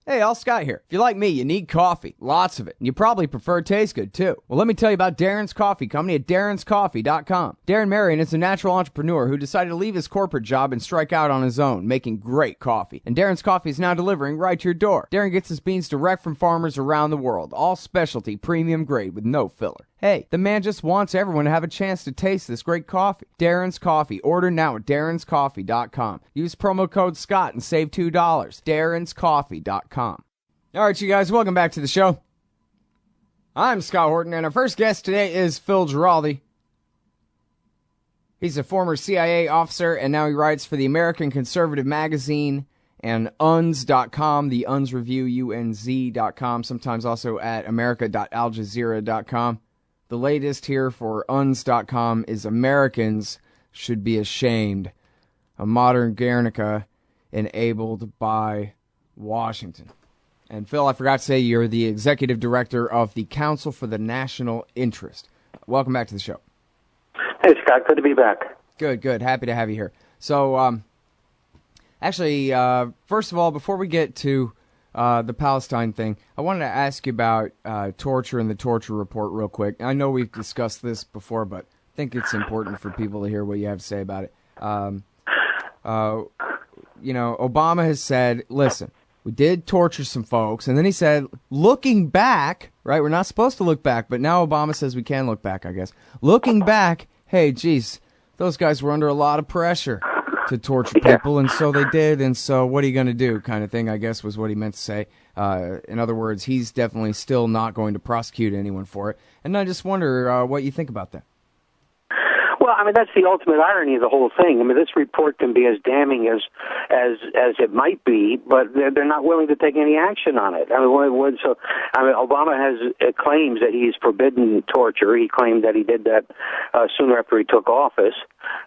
Hey, all Scott here. If you're like me, you need coffee. Lots of it. And you probably prefer it tastes good, too. Well, let me tell you about Darren's Coffee Company at darrenscoffee.com. Darren Marion is a natural entrepreneur who decided to leave his corporate job and strike out on his own, making great coffee. And Darren's Coffee is now delivering right to your door. Darren gets his beans direct from farmers around the world. All specialty, premium grade with no filler. Hey, the man just wants everyone to have a chance to taste this great coffee. Darren's Coffee. Order now at darrenscoffee.com. Use promo code SCOTT and save $2. darrenscoffee.com. All right, you guys, welcome back to the show. I'm Scott Horton, and our first guest today is Phil Giraldi. He's a former CIA officer, and now he writes for the American Conservative Magazine and unz.com, the Unz Review, unz.com, sometimes also at america.aljazeera.com. The latest here for unz.com is Americans should be ashamed. A modern Guernica enabled by Washington. And Phil, I forgot to say you're the executive director of the Council for the National Interest. Welcome back to the show. Hey, Scott. Good to be back. Good. Happy to have you here. So, actually, first of all, before we get to the Palestine thing, I wanted to ask you about torture and the torture report real quick. I know we've discussed this before, but I think it's important for people to hear what you have to say about it. Obama has said, listen, we did torture some folks, and then he said, looking back, right, we're not supposed to look back, but now Obama says we can look back, I guess. Looking back, hey, geez, those guys were under a lot of pressure to torture people, and so they did, and so what are you going to do, kind of thing, I guess was what he meant to say. In other words, he's definitely still not going to prosecute anyone for it, and I just wonder what you think about that. Well, I mean, that's the ultimate irony of the whole thing. I mean, this report can be as damning as it might be, but they're not willing to take any action on it. I mean, Obama has claims that he's forbidden torture. He claimed that he did that soon after he took office.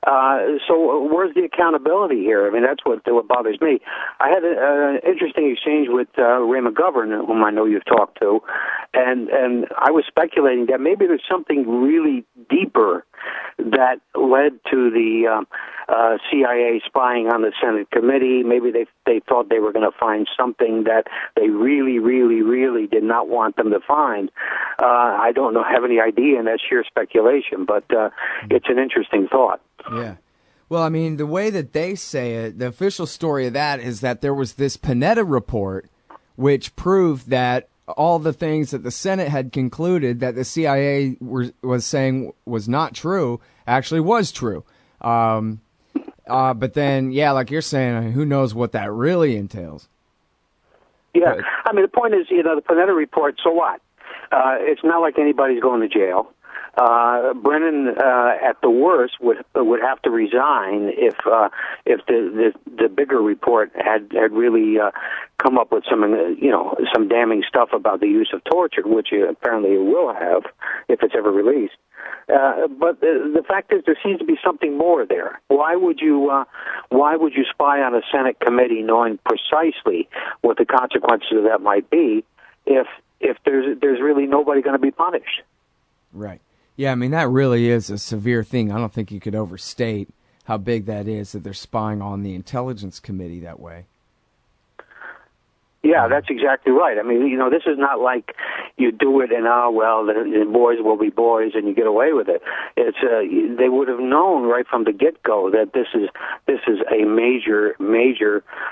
So where's the accountability here? I mean, that's what bothers me. I had an interesting exchange with Ray McGovern, whom I know you've talked to, and I was speculating that maybe there's something really deeper that led to the CIA spying on the Senate committee. Maybe they thought they were going to find something that they really, really, really did not want them to find. I don't have any idea, and that's sheer speculation, but it's an interesting thought. Yeah. Well, I mean, the way that they say it, the official story of that is that there was this Panetta report which proved that all the things that the Senate had concluded that the CIA was saying was not true actually was true. But then, yeah, like you're saying, who knows what that really entails. Yeah, I mean, the point is, the Panetta report, so what? It's not like anybody's going to jail. Brennan, at the worst, would have to resign if the bigger report had really come up with some damning stuff about the use of torture, which apparently it will have if it's ever released. But the fact is, there seems to be something more there. Why would you spy on a Senate committee knowing precisely what the consequences of that might be if there's really nobody going to be punished? Right. Yeah, I mean, that really is a severe thing. I don't think you could overstate how big that is, that they're spying on the Intelligence Committee that way. Yeah, that's exactly right. I mean, this is not like you do it and, the boys will be boys and you get away with it. It's they would have known right from the get-go that this is a major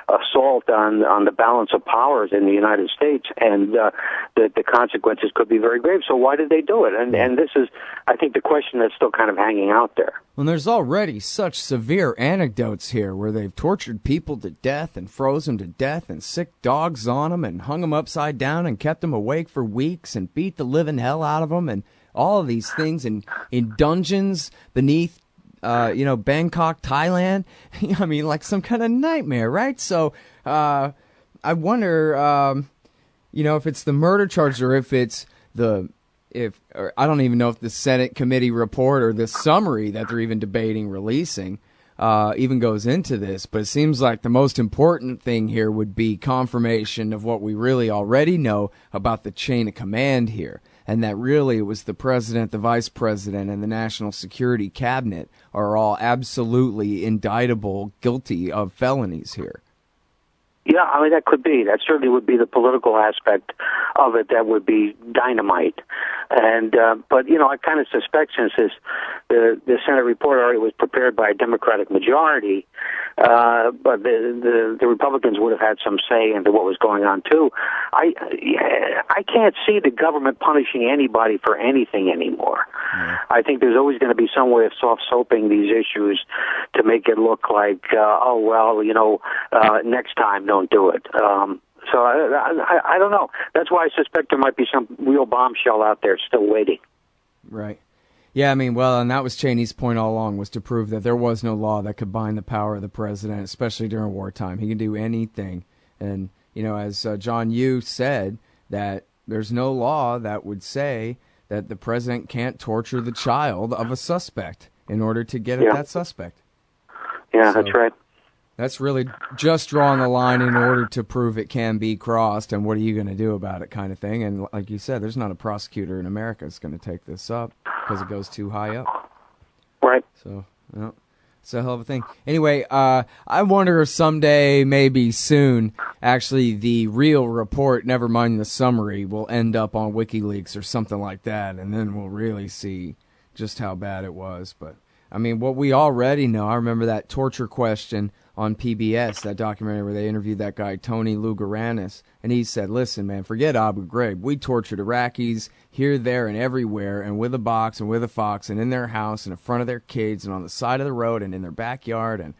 assault on the balance of powers in the United States, and that the consequences could be very grave. So why did they do it? And this is, I think, the question that's still kind of hanging out there. Well, there's already such severe anecdotes here where they've tortured people to death and froze them to death and sick dogs on them and hung them upside down and kept them awake for weeks and beat the living hell out of them and all of these things in dungeons beneath, Bangkok, Thailand. I mean, like some kind of nightmare, right? So I wonder, if it's the murder charge or if it's or I don't even know if the Senate committee report or the summary that they're even debating releasing even goes into this, but it seems like the most important thing here would be confirmation of what we really already know about the chain of command here, and that really it was the president, the vice president, and the national security cabinet are all absolutely indictable, guilty of felonies here. Yeah, I mean, that could be. That certainly would be the political aspect of it. That would be dynamite. And but I kind of suspect, since the Senate report already was prepared by a Democratic majority, but the Republicans would have had some say into what was going on too. I can't see the government punishing anybody for anything anymore. I think there's always going to be some way of soft soaping these issues to make it look like, next time don't do it. So I don't know. That's why I suspect there might be some real bombshell out there still waiting. Right. Yeah, I mean, well, and that was Cheney's point all along, was to prove that there was no law that could bind the power of the president, especially during wartime. He can do anything. And, as John Yoo said, that there's no law that would say that the president can't torture the child of a suspect in order to get at that suspect. Yeah, that's right. That's really just drawing the line in order to prove it can be crossed, and what are you going to do about it, kind of thing. And like you said, there's not a prosecutor in America that's going to take this up because it goes too high up. Right. So, it's a hell of a thing. Anyway, I wonder if someday, maybe soon, actually the real report, never mind the summary, will end up on WikiLeaks or something like that, and then we'll really see just how bad it was. But, I mean, what we already know, I remember that torture question on PBS, that documentary where they interviewed that guy, Tony Lugaranis, and he said, listen, man, forget Abu Ghraib. We tortured Iraqis here, there, and everywhere, and with a box and with a fox, and in their house, and in front of their kids, and on the side of the road, and in their backyard,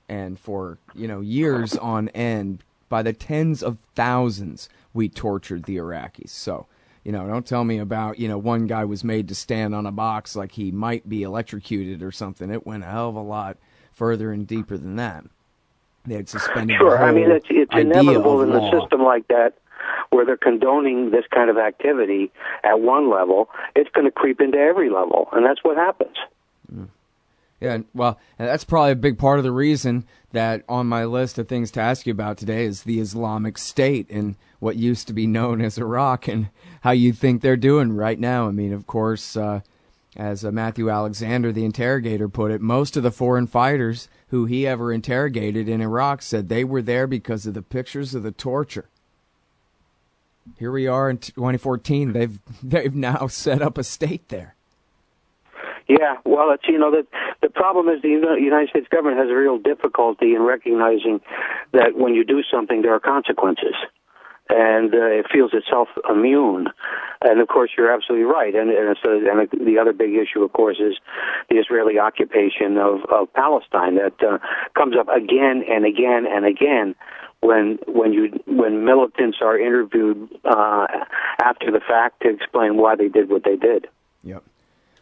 and for, years on end, by the tens of thousands, we tortured the Iraqis. So, don't tell me about, one guy was made to stand on a box like he might be electrocuted or something. It went a hell of a lot further and deeper than that. They had suspended the whole I mean, it's inevitable in law. a system like that, where they're condoning this kind of activity at one level, it's going to creep into every level, and that's what happens. Yeah, well, and that's probably a big part of the reason that on my list of things to ask you about today is the Islamic State and what used to be known as Iraq, and how you think they're doing right now. I mean, of course, as Matthew Alexander, the interrogator, put it, most of the foreign fighters who he ever interrogated in Iraq said they were there because of the pictures of the torture. Here we are in 2014. They've now set up a state there. Yeah, well, it's the problem is the United States government has a real difficulty in recognizing that when you do something, there are consequences, and it feels itself immune. And of course, you're absolutely right. And the other big issue, of course, is the Israeli occupation of Palestine that comes up again and again and again when militants are interviewed after the fact to explain why they did what they did. Yep.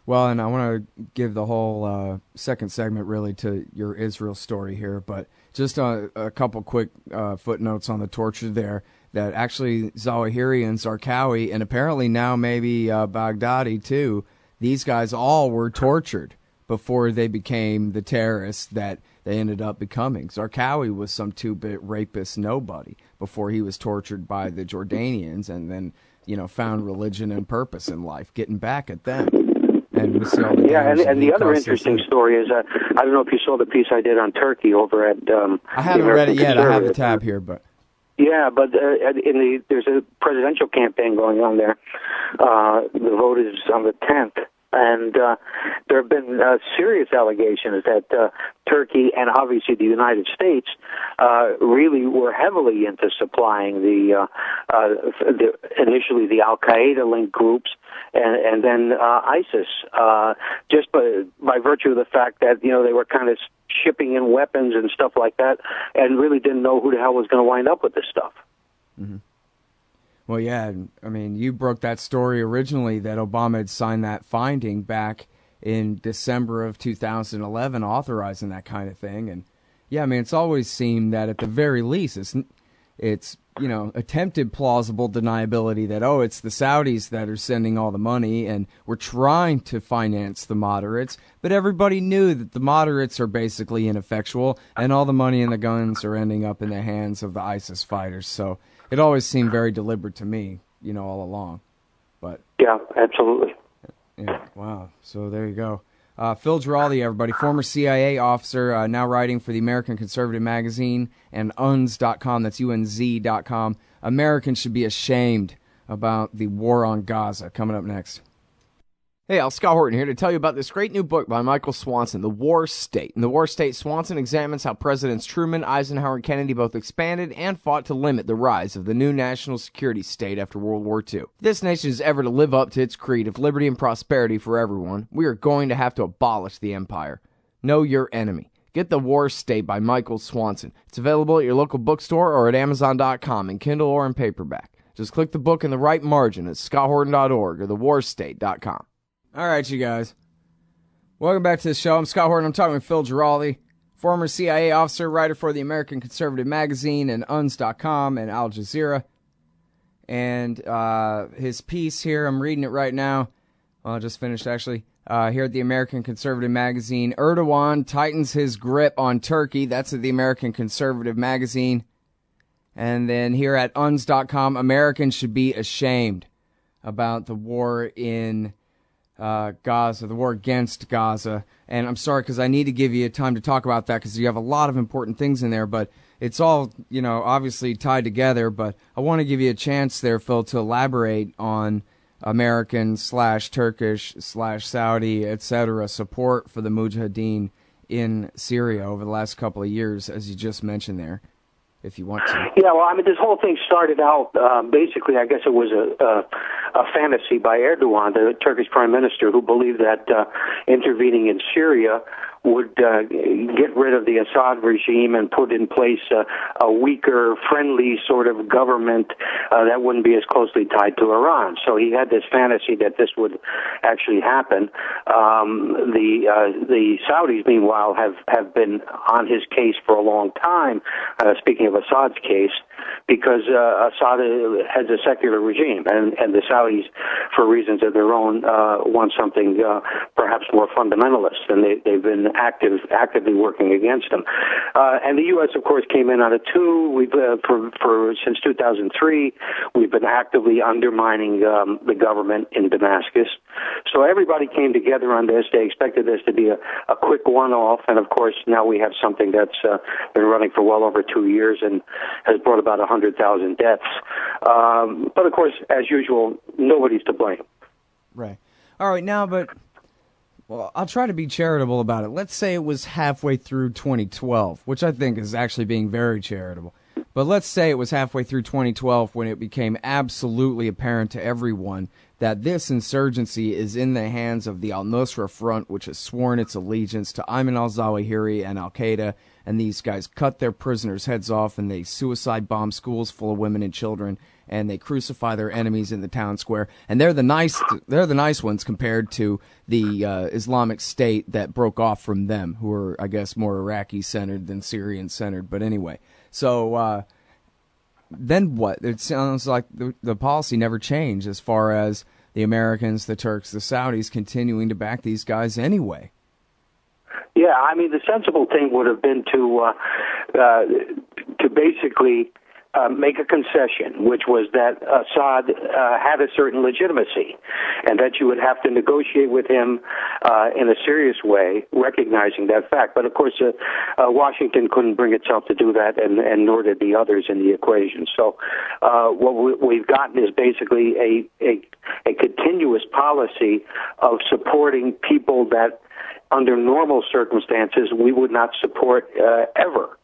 Well, and I want to give the whole second segment really to your Israel story here, but just a couple quick footnotes on the torture there. That actually Zawahiri and Zarqawi, and apparently now maybe Baghdadi too, these guys all were tortured before they became the terrorists that they ended up becoming. Zarqawi was some two-bit rapist nobody before he was tortured by the Jordanians and then, found religion and purpose in life, getting back at them. And we see all the and the other interesting story is, I don't know if you saw the piece I did on Turkey over at I haven't read it yet. I have the tab here, but... Yeah, but there's a presidential campaign going on there. The vote is on the 10th, and there have been serious allegations that Turkey and obviously the United States really were heavily into supplying initially the Al Qaeda linked groups and then ISIS, just by virtue of the fact that they were kind of shipping in weapons and stuff like that, and really didn't know who the hell was going to wind up with this stuff. Mm-hmm. Well, yeah, I mean, you broke that story originally that Obama had signed that finding back in December of 2011, authorizing that kind of thing. And yeah, I mean, it's always seemed that at the very least, it's attempted plausible deniability that, it's the Saudis that are sending all the money and we're trying to finance the moderates, but everybody knew that the moderates are basically ineffectual and all the money and the guns are ending up in the hands of the ISIS fighters. So it always seemed very deliberate to me, all along. But yeah, absolutely. Yeah, wow. So there you go. Phil Giraldi, everybody, former CIA officer, now writing for the American Conservative Magazine and UNZ.com, that's UNZ.com. Americans should be ashamed about the war on Gaza. Coming up next. Hey, Scott Horton here to tell you about this great new book by Michael Swanson, The War State. In The War State, Swanson examines how Presidents Truman, Eisenhower, and Kennedy both expanded and fought to limit the rise of the new national security state after World War II. If this nation is ever to live up to its creed of liberty and prosperity for everyone, we are going to have to abolish the empire. Know your enemy. Get The War State by Michael Swanson. It's available at your local bookstore or at Amazon.com in Kindle or in paperback. Just click the book in the right margin at scotthorton.org or thewarstate.com. All right, you guys. Welcome back to the show. I'm Scott Horton. I'm talking with Phil Giraldi, former CIA officer, writer for the American Conservative Magazine and UNZ.com and Al Jazeera. And his piece here, I'm reading it right now. Well, I just finished, actually. Here at the American Conservative Magazine, Erdogan tightens his grip on Turkey. That's at the American Conservative Magazine. And then here at UNZ.com, Americans should be ashamed about the war in Gaza, the war against Gaza. And I'm sorry, because I need to give you time to talk about that, because you have a lot of important things in there, but it's all, obviously tied together. But I want to give you a chance there, Phil, to elaborate on American/Turkish/Saudi, etc. support for the Mujahideen in Syria over the last couple of years, as you just mentioned there, if you want to. Yeah, well, this whole thing started out, basically, I guess it was a fantasy by Erdogan, the Turkish prime minister, who believed that intervening in Syria would get rid of the Assad regime and put in place a weaker, friendly sort of government that wouldn't be as closely tied to Iran. So he had this fantasy that this would actually happen. The Saudis, meanwhile, have been on his case for a long time, speaking of Assad's case, because Assad has a secular regime, and the Saudis, for reasons of their own, want something perhaps more fundamentalist, and they've been actively working against them. And the U.S., of course, came in on it too. We've since 2003, we've been actively undermining the government in Damascus. So everybody came together on this. They expected this to be a quick one-off, and of course, now we have something that's been running for well over 2 years and has brought about 100,000 deaths. But of course, as usual, nobody's to blame. Right. All right, now, well, I'll try to be charitable about it. Let's say it was halfway through 2012, which I think is actually being very charitable. But let's say it was halfway through 2012 when it became absolutely apparent to everyone that this insurgency is in the hands of the al-Nusra Front, which has sworn its allegiance to Ayman al-Zawahiri and al-Qaeda, and these guys cut their prisoners' heads off, and they suicide bomb schools full of women and children, and they crucify their enemies in the town square. And they're the nice ones compared to the Islamic State that broke off from them, who are, I guess, more Iraqi-centered than Syrian-centered. But anyway, so then what? It sounds like the policy never changed as far as the Americans, the Turks, the Saudis continuing to back these guys anyway. Yeah, the sensible thing would have been to basically make a concession, which was that Assad had a certain legitimacy, and that you would have to negotiate with him in a serious way, recognizing that fact. But of course, Washington couldn't bring itself to do that, and nor did the others in the equation. So what we've gotten is basically a continuous policy of supporting people that, under normal circumstances, we would not support ever.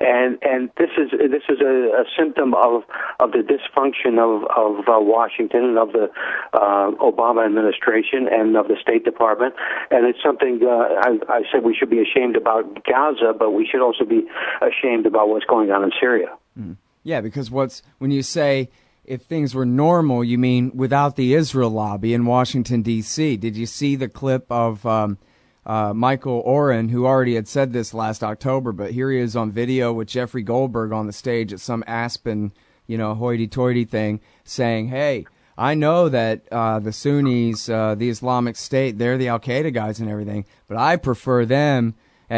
And this is a symptom of the dysfunction of Washington and of the Obama administration and of the State Department. And it's something I said we should be ashamed about Gaza, but we should also be ashamed about what's going on in Syria. Mm. Yeah, because when you say if things were normal, you mean without the Israel lobby in Washington, D.C. Did you see the clip of Michael Oren, who already had said this last October, but here he is on video with Jeffrey Goldberg on the stage at some Aspen, hoity-toity thing, saying, hey, I know that the Sunnis, the Islamic State, they're the Al-Qaeda guys and everything, but I prefer them.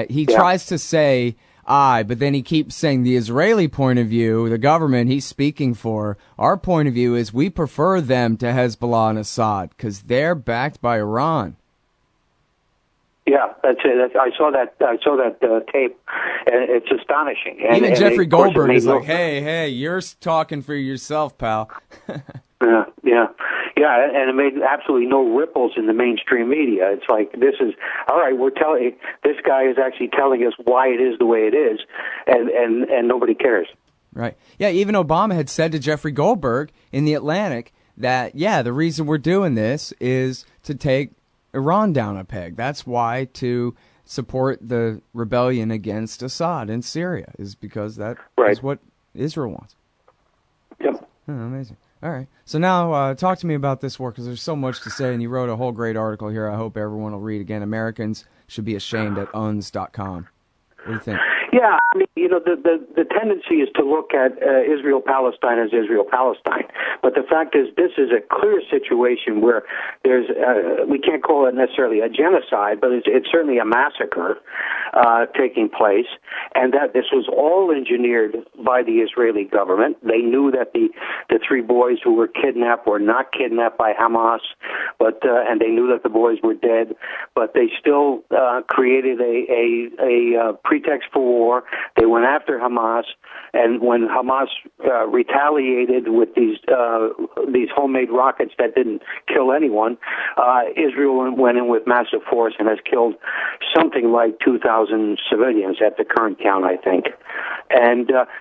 He tries to say but then he keeps saying the Israeli point of view, the government he's speaking for, our point of view is we prefer them to Hezbollah and Assad because they're backed by Iran. Yeah, that's it. I saw that. I saw that tape, and it's astonishing. Even Jeffrey Goldberg is like, no, "Hey, you're talking for yourself, pal." Yeah, and it made absolutely no ripples in the mainstream media. It's like, this is all right. We're telling this guy is actually telling us why it is the way it is, and nobody cares. Right. Yeah. Even Obama had said to Jeffrey Goldberg in the Atlantic that, the reason we're doing this is to take Iran down a peg. That's why, to support the rebellion against Assad in Syria, is because that is what Israel wants. Yep. Oh, amazing. All right. So now talk to me about this war, because there's so much to say, and you wrote a whole great article here. I hope everyone will read again. Americans should be ashamed at uns.com. What do you think? Yeah, I mean, the tendency is to look at Israel-Palestine as Israel-Palestine. But the fact is, this is a clear situation where there's, we can't call it necessarily a genocide, but it's certainly a massacre taking place, and that this was all engineered by the Israeli government. They knew that the three boys who were kidnapped were not kidnapped by Hamas, and they knew that the boys were dead, but they still created a pretext for war. They went after Hamas, and when Hamas retaliated with these homemade rockets that didn't kill anyone, Israel went in with massive force and has killed something like 2,000 civilians at the current count, I think.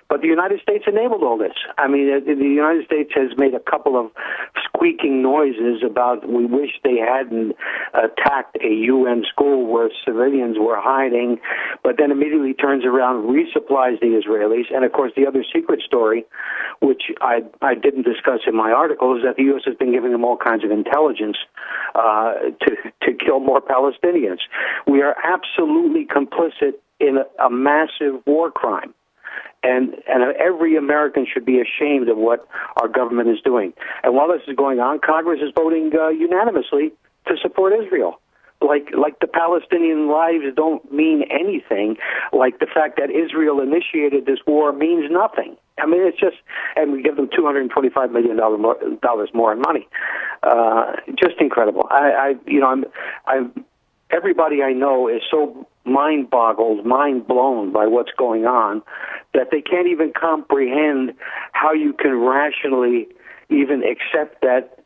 But the United States enabled all this. I mean, the United States has made a couple of squeaking noises about, we wish they hadn't attacked a UN school where civilians were hiding, but then immediately turns around, resupplies the Israelis. And of course, the other secret story, which I didn't discuss in my article, is that the U.S. has been giving them all kinds of intelligence to kill more Palestinians. We are absolutely complicit in a massive war crime. And every American should be ashamed of what our government is doing. And while this is going on, Congress is voting unanimously to support Israel. Like the Palestinian lives don't mean anything. Like the fact that Israel initiated this war means nothing. I mean, it's just, and we give them $225 million more in money. Just incredible. Everybody I know is so mind-boggled, mind-blown by what's going on that they can't even comprehend how you can rationally even accept that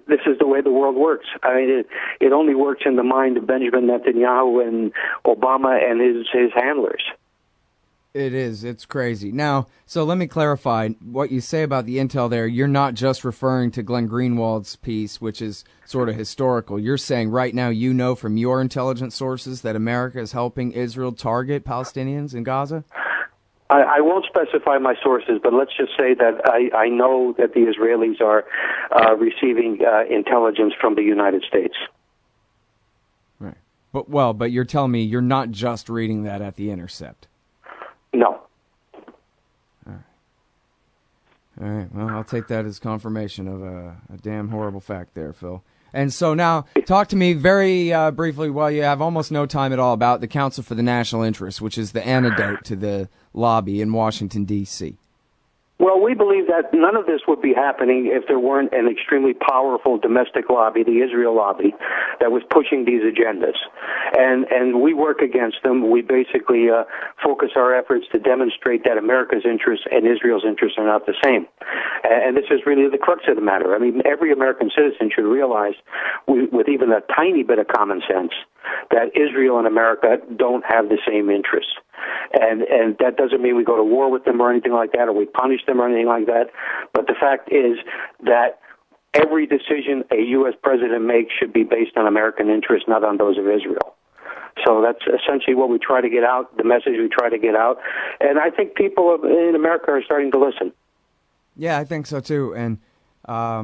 this is the way the world works. I mean, it only works in the mind of Benjamin Netanyahu and Obama and his handlers. It is. It's crazy. Now, so let me clarify what you say about the intel there. You're not just referring to Glenn Greenwald's piece, which is sort of historical. You're saying right now you know from your intelligence sources that America is helping Israel target Palestinians in Gaza? I won't specify my sources, but let's just say that I know that the Israelis are receiving intelligence from the United States. Right. But you're telling me you're not just reading that at The Intercept. No. All right. Well, I'll take that as confirmation of a damn horrible fact there, Phil. And so now, talk to me very briefly, while you have almost no time at all, about the Council for the National Interest, which is the antidote to the lobby in Washington, D.C. Well, we believe that none of this would be happening if there weren't an extremely powerful domestic lobby, the Israel lobby, that was pushing these agendas. And we work against them. We basically focus our efforts to demonstrate that America's interests and Israel's interests are not the same. And this is really the crux of the matter. I mean, every American citizen should realize, with even a tiny bit of common sense, that Israel and America don't have the same interests. And that doesn't mean we go to war with them or anything like that, or we punish them or anything like that. But the fact is that every decision a U.S. president makes should be based on American interests, not on those of Israel. So that's essentially what we try to get out, the message we try to get out. And I think people in America are starting to listen. Yeah, I think so too. And, I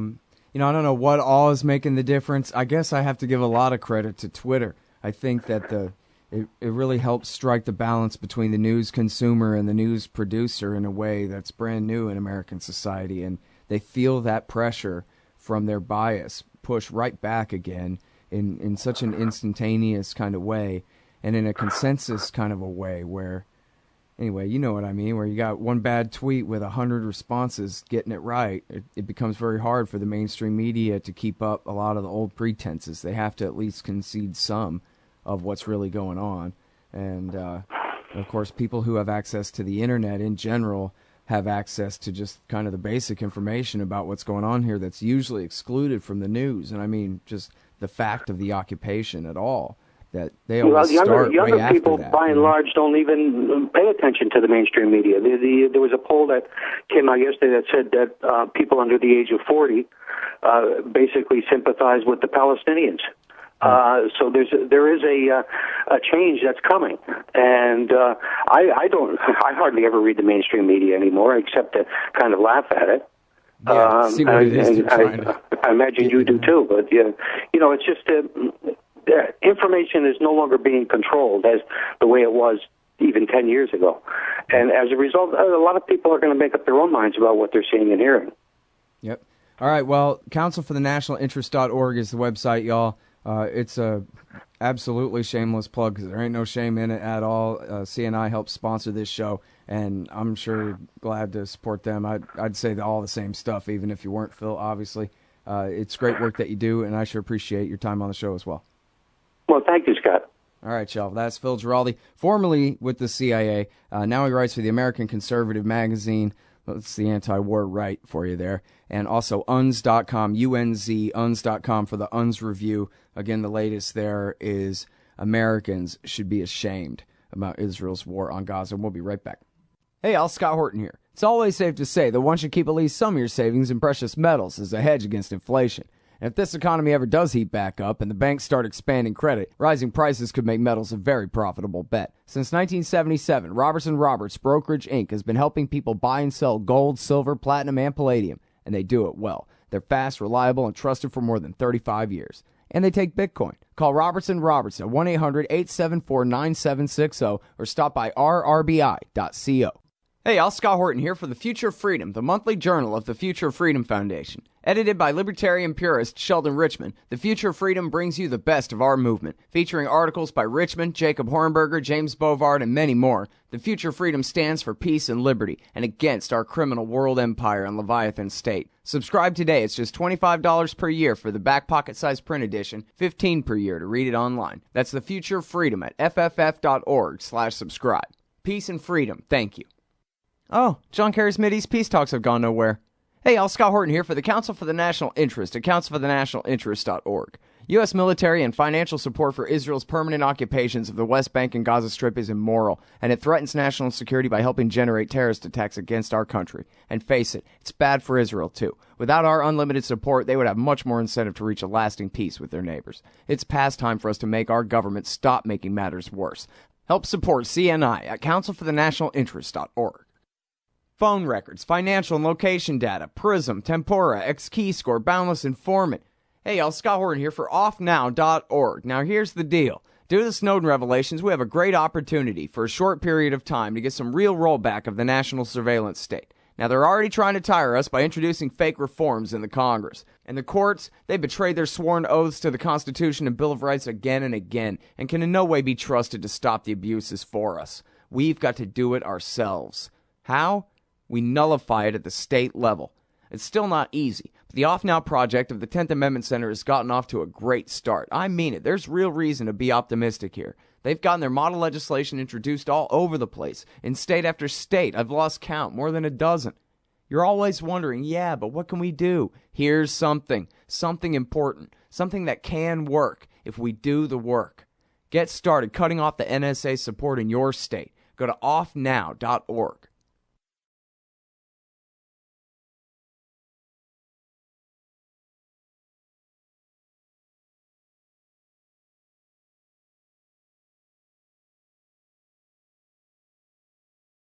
don't know what all is making the difference. I guess I have to give a lot of credit to Twitter. I think that it really helps strike the balance between the news consumer and the news producer in a way that's brand new in American society. And they feel that pressure from their bias push right back again in such an instantaneous kind of way, and in a consensus kind of a way where, anyway, you know what I mean, where you got one bad tweet with 100 responses getting it right. It becomes very hard for the mainstream media to keep up a lot of the old pretenses. They have to at least concede some of what's really going on. And, of course, people who have access to the internet in general have access to just kind of the basic information about what's going on here that's usually excluded from the news. And I mean, just the fact of the occupation at all, that they always start younger right people, after that. by and large, don't even pay attention to the mainstream media. There was a poll that came out yesterday that said that people under the age of 40 basically sympathize with the Palestinians. So there is a change that's coming, and I hardly ever read the mainstream media anymore, except to kind of laugh at it. Yeah, see what it is they're trying to. I imagine you do too, but it's just information is no longer being controlled as the way it was even 10 years ago, and as a result, a lot of people are going to make up their own minds about what they're seeing and hearing. Yep. All right. Well, councilforthenationalinterest.org is the website, y'all. It's a absolutely shameless plug because there ain't no shame in it at all. CNI helps sponsor this show, and I'm sure glad to support them. I'd say all the same stuff, even if you weren't Phil, obviously. It's great work that you do, and I sure appreciate your time on the show as well. Well, thank you, Scott. All right, y'all. That's Phil Giraldi, formerly with the CIA. Now he writes for the American Conservative magazine. That's the anti-war right for you there. And also UNZ.com, UNZ, UNZ.com for the UNZ review. Again, the latest there is Americans should be ashamed about Israel's war on Gaza. And we'll be right back. Hey, y'all, Scott Horton here. It's always safe to say that one should keep at least some of your savings in precious metals as a hedge against inflation. And if this economy ever does heat back up and the banks start expanding credit, rising prices could make metals a very profitable bet. Since 1977, Robertson Roberts Brokerage Inc. has been helping people buy and sell gold, silver, platinum, and palladium, and they do it well. They're fast, reliable, and trusted for more than 35 years. And they take Bitcoin. Call Robertson Roberts at 1-800-874-9760 or stop by rrbi.co. Hey, y'all, Scott Horton here for The Future of Freedom, the monthly journal of the Future of Freedom Foundation. Edited by libertarian purist Sheldon Richman, The Future of Freedom brings you the best of our movement, featuring articles by Richman, Jacob Hornberger, James Bovard, and many more. The Future of Freedom stands for peace and liberty and against our criminal world empire and Leviathan state. Subscribe today. It's just $25 per year for the back pocket size print edition, $15 per year to read it online. That's The Future of Freedom at fff.org/subscribe. Peace and freedom. Thank you. Oh, John Kerry's Mideast peace talks have gone nowhere. Hey, y'all, Scott Horton here for the Council for the National Interest at councilforthenationalinterest.org. U.S. military and financial support for Israel's permanent occupations of the West Bank and Gaza Strip is immoral, and it threatens national security by helping generate terrorist attacks against our country. And face it, it's bad for Israel, too. Without our unlimited support, they would have much more incentive to reach a lasting peace with their neighbors. It's past time for us to make our government stop making matters worse. Help support CNI at councilforthenationalinterest.org. Phone records, financial and location data, Prism, Tempora, X-Keyscore, Boundless Informant. Hey, y'all, Scott Horton here for offnow.org. Now, here's the deal. Due to the Snowden revelations, we have a great opportunity for a short period of time to get some real rollback of the national surveillance state. Now, they're already trying to tire us by introducing fake reforms in the Congress. And the courts, they betrayed their sworn oaths to the Constitution and Bill of Rights again and again, and can in no way be trusted to stop the abuses for us. We've got to do it ourselves. How? We nullify it at the state level. It's still not easy, but the Off Now project of the 10th Amendment Center has gotten off to a great start. I mean it. There's real reason to be optimistic here. They've gotten their model legislation introduced all over the place, in state after state. I've lost count, more than a dozen. You're always wondering, yeah, but what can we do? Here's something important, something that can work if we do the work. Get started cutting off the NSA support in your state. Go to offnow.org.